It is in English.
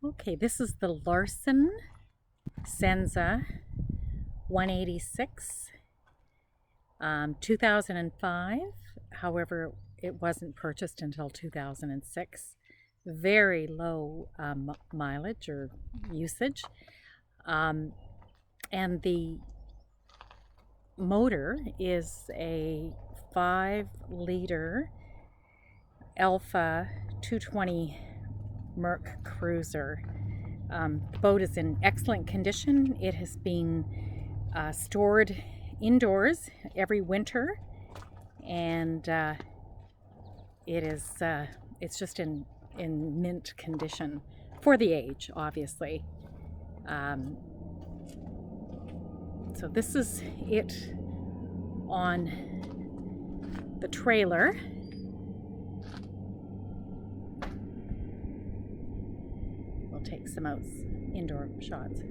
Okay, this is the Larson Senza 186, 2005. However, it wasn't purchased until 2006. Very low mileage or usage. And the motor is a 5-liter Alpha 220 Merc Cruiser. The boat is in excellent condition. It has been stored indoors every winter, and it's just in mint condition for the age, obviously. So this is it on the trailer. We'll take some indoor shots.